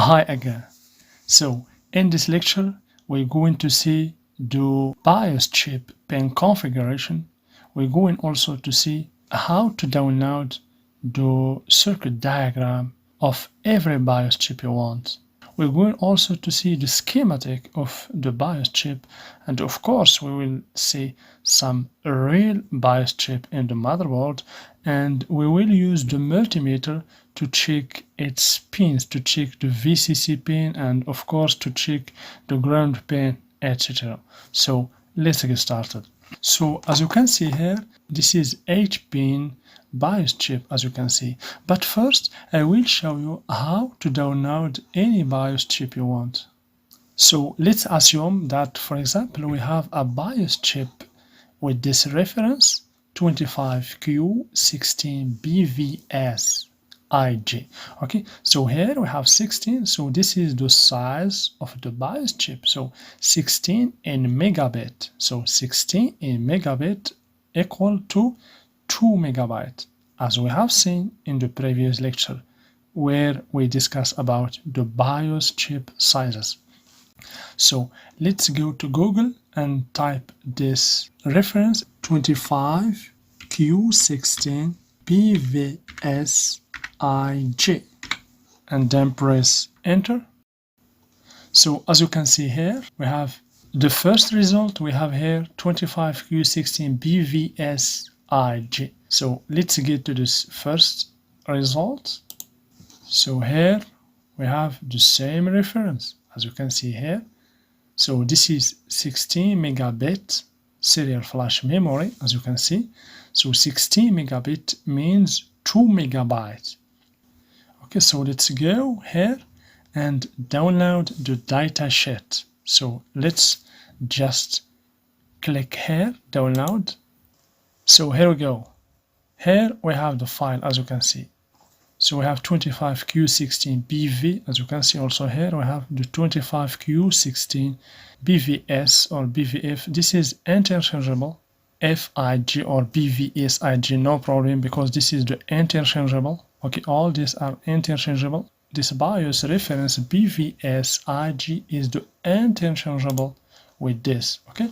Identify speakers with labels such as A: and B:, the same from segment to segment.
A: Hi again. So in this lecture, we're going to see the BIOS chip pin configuration. We're going also to see how to download the circuit diagram of every BIOS chip you want. We're going also to see the schematic of the BIOS chip, and of course we will see some real BIOS chip in the motherboard, and we will use the multimeter to check its pins, to check the VCC pin, and of course to check the ground pin, etc. So let's get started. So as you can see here, this is 8-pin BIOS chip, as you can see. But first, I will show you how to download any BIOS chip you want. So let's assume that, for example, we have a BIOS chip with this reference 25Q16BVS. IG. Okay, so here we have 16, so this is the size of the BIOS chip. So 16 in megabit. So 16 in megabit equal to 2 megabyte, as we have seen in the previous lecture, where we discussed about the BIOS chip sizes. So let's go to Google and type this reference 25Q16BVS IG and then press enter. So as you can see here, we have the first result. We have here 25Q16BVS IG. So let's get to this first result. So here we have the same reference, as you can see here. So this is 16 megabit serial flash memory, as you can see. So 16 megabit means 2 megabytes. Okay, so let's go here and download the data sheet. So let's just click here, download. So here we go. Here we have the file, as you can see. So we have 25Q16BV, as you can see. Also here we have the 25Q16BVS or BVF. This is interchangeable. FIG or BVSIG, no problem, because this is the interchangeable. Okay, all these are interchangeable. This BIOS reference BVSIG is the interchangeable with this. Okay,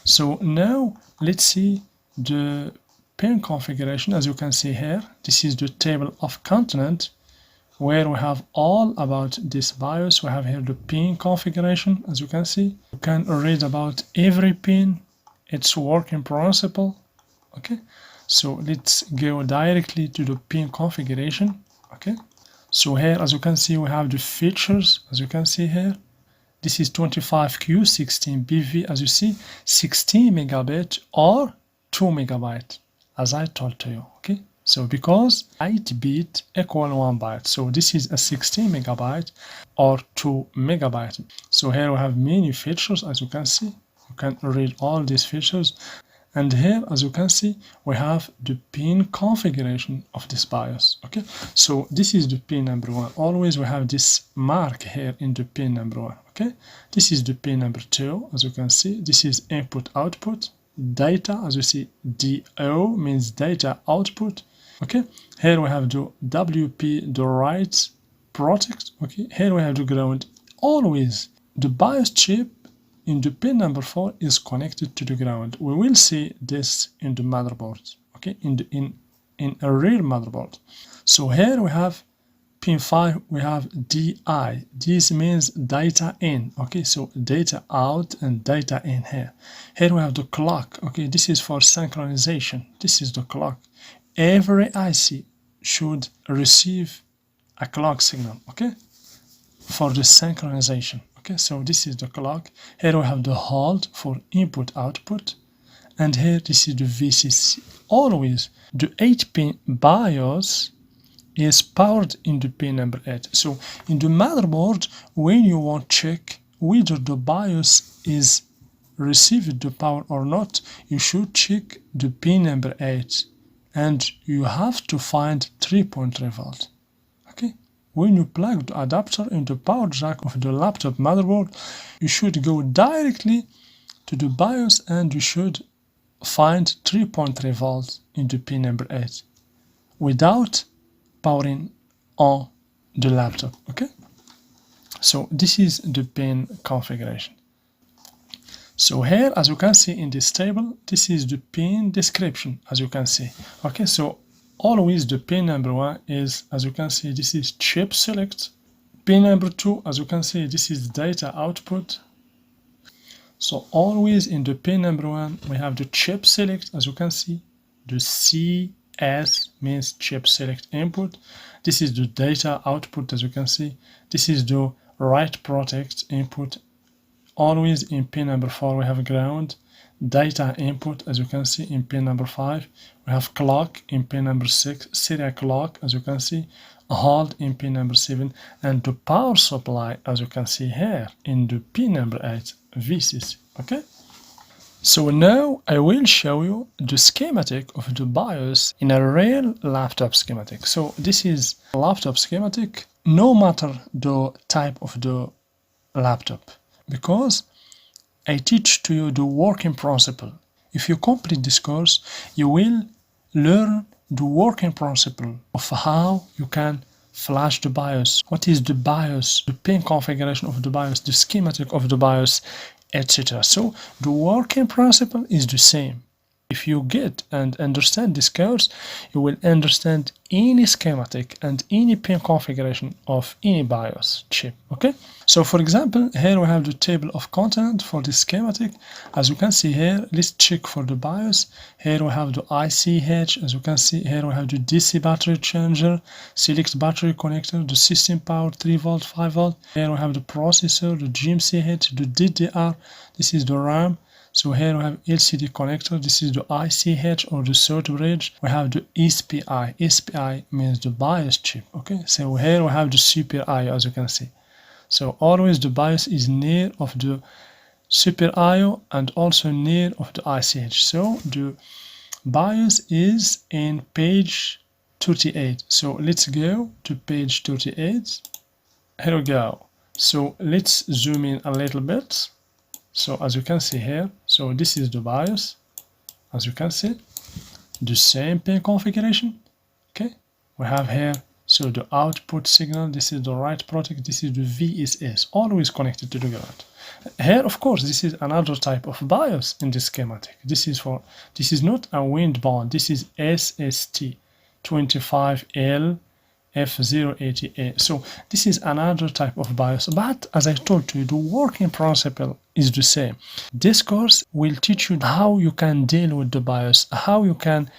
A: so now let's see the pin configuration. As you can see here, this is the table of content where we have all about this BIOS. We have here the pin configuration. As you can see, you can read about every pin, its working principle. Okay, so let's go directly to the pin configuration. Okay, so here, as you can see, we have the features. As you can see here, this is 25Q16BV. As you see, 16 megabit or 2 megabyte, as I told to you. Okay, so because 8 bit equal 1 byte, so this is a 16 megabyte or 2 megabyte. So here we have many features. As you can see, you can read all these features. And here, as you can see, we have the pin configuration of this BIOS. Okay, so this is the pin number 1. Always we have this mark here in the pin number 1. Okay, this is the pin number 2. As you can see, this is input output. Data, as you see, DO means data output. Okay, here we have the WP, the write protect. Okay, here we have the ground. Always the BIOS chip in the pin number 4 is connected to the ground. We will see this in the motherboard. Okay, in a real motherboard. So here we have pin 5, we have DI. This means data in. Okay, so data out and data in here. Here we have the clock. Okay, this is for synchronization. This is the clock. Every IC should receive a clock signal. Okay, for the synchronization. Okay, so this is the clock. Here we have the hold for input output. And here this is the VCC. Always the 8-pin BIOS is powered in the pin number 8. So in the motherboard, when you want to check whether the BIOS is received the power or not, you should check the pin number 8. And you have to find 3.3 volt. Okay, when you plug the adapter in the power jack of the laptop motherboard, you should go directly to the BIOS and you should find 3.3 volts in the pin number 8 without powering on the laptop. Okay, So this is the pin configuration. So here, as you can see in this table, this is the pin description, as you can see. Okay, so always the pin number 1 is, as you can see, this is chip select. Pin number 2, as you can see, this is data output. So always in the pin number 1, we have the chip select, as you can see. The CS means chip select input. This is the data output, as you can see. This is the write protect input. Always in pin number 4 we have ground, data input, as you can see in pin number 5. We have clock in pin number 6, serial clock, as you can see, hold in pin number 7, and the power supply, as you can see here in the pin number 8, VCC. Okay? So now I will show you the schematic of the BIOS in a real laptop schematic. So this is a laptop schematic, no matter the type of the laptop, because I teach to you the working principle. If you complete this course, you will learn the working principle of how you can flash the BIOS, what is the BIOS, the pin configuration of the BIOS, the schematic of the BIOS, etc. So the working principle is the same. If you get and understand this course, you will understand any schematic and any pin configuration of any BIOS chip. Okay? So for example, here we have the table of content for this schematic. As you can see here, let's check for the BIOS. Here we have the ICH. As you can see here, we have the DC battery changer, select battery connector, the system power 3 volt, 5 volt. Here we have the processor, the GMCH, the DDR. This is the RAM. So here we have LCD connector. This is the ICH or the third bridge. We have the SPI. SPI means the BIOS chip. Okay, so here we have the Super IO, as you can see. So always the BIOS is near of the Super IO and also near of the ICH. So the BIOS is in page 38. So let's go to page 38. Here we go. So let's zoom in a little bit. So as you can see here, so this is the BIOS, as you can see, the same pin configuration. Okay, we have here, so the output signal, this is the write protect, this is the VSS, always connected to the ground. Here, of course, this is another type of BIOS in this schematic. This is not a wind bond, this is SST 25L F080A. So this is another type of BIOS, but as I told you, the working principle is the same. This course will teach you how you can deal with the BIOS, how you can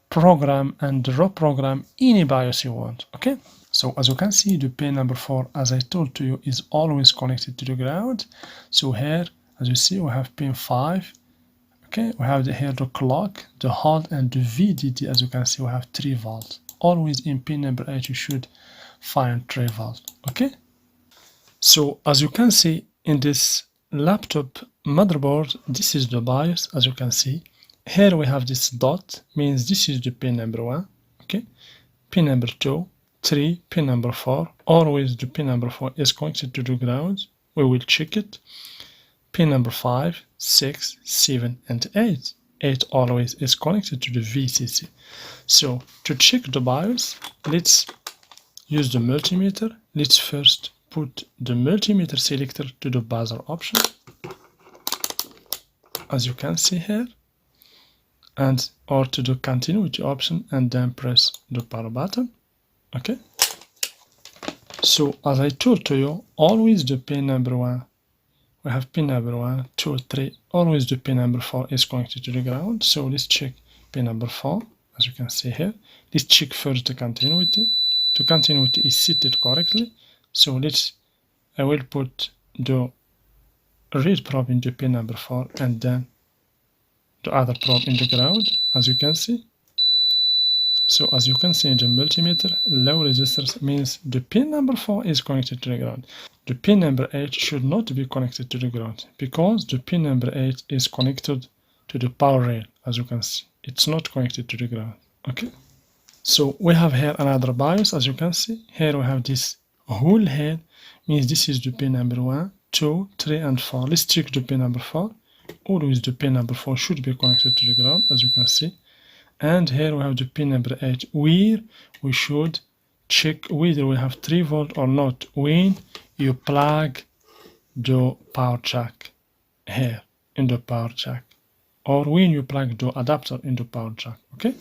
A: program and reprogram any BIOS you want. Okay, so as you can see, the pin number 4, as I told to you, is always connected to the ground. So here, as you see, we have pin 5. Okay, we have here the clock, the hold, and the VDD. As you can see, we have 3 volts. Always in pin number 8 you should find 3 volts. Okay, so as you can see in this laptop motherboard, this is the BIOS. As you can see here, we have this dot, means this is the pin number 1. Okay, pin number 2, 3, pin number 4. Always the pin number 4 is connected to the ground. We will check it. Pin number 5, 6, 7, and 8. 8 always is connected to the VCC. So to check the BIOS, let's use the multimeter. Let's first put the multimeter selector to the buzzer option, as you can see here, and or to the continuity option, and then press the power button. Okay, so as I told to you, always the pin number 1, we have pin number 1, 2, 3, always the pin number 4 is connected to the ground. So let's check pin number 4, as you can see here. Let's check first the continuity. The continuity is seated correctly. So I will put the read probe into pin number 4 and then the other probe in the ground, as you can see. So as you can see in the multimeter, low resistors means the pin number 4 is connected to the ground. The pin number 8 should not be connected to the ground because the pin number 8 is connected to the power rail. As you can see, it's not connected to the ground. Okay, so we have here another BIOS. As you can see here, we have this whole head, means this is the pin number 1, 2, 3, and 4. Let's check the pin number 4. Always the pin number 4 should be connected to the ground, as you can see. And here we have the pin number 8, where we should check whether we have 3 volt or not when you plug the power jack here in the power jack, or when you plug the adapter in the power jack. Okay,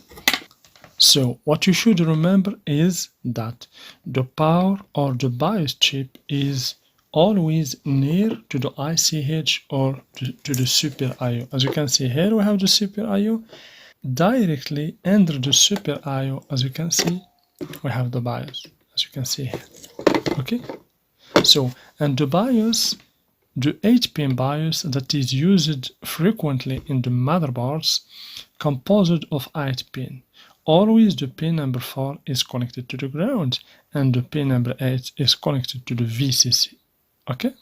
A: so what you should remember is that the power or the BIOS chip is always near to the ICH or to the Super IO. As you can see here, we have the Super IO. Directly under the Super IO, as you can see, we have the BIOS, as you can see here. Okay, so and the BIOS, the 8-pin BIOS that is used frequently in the motherboards, composed of 8 pins. Always the pin number 4 is connected to the ground and the pin number 8 is connected to the VCC. Okay,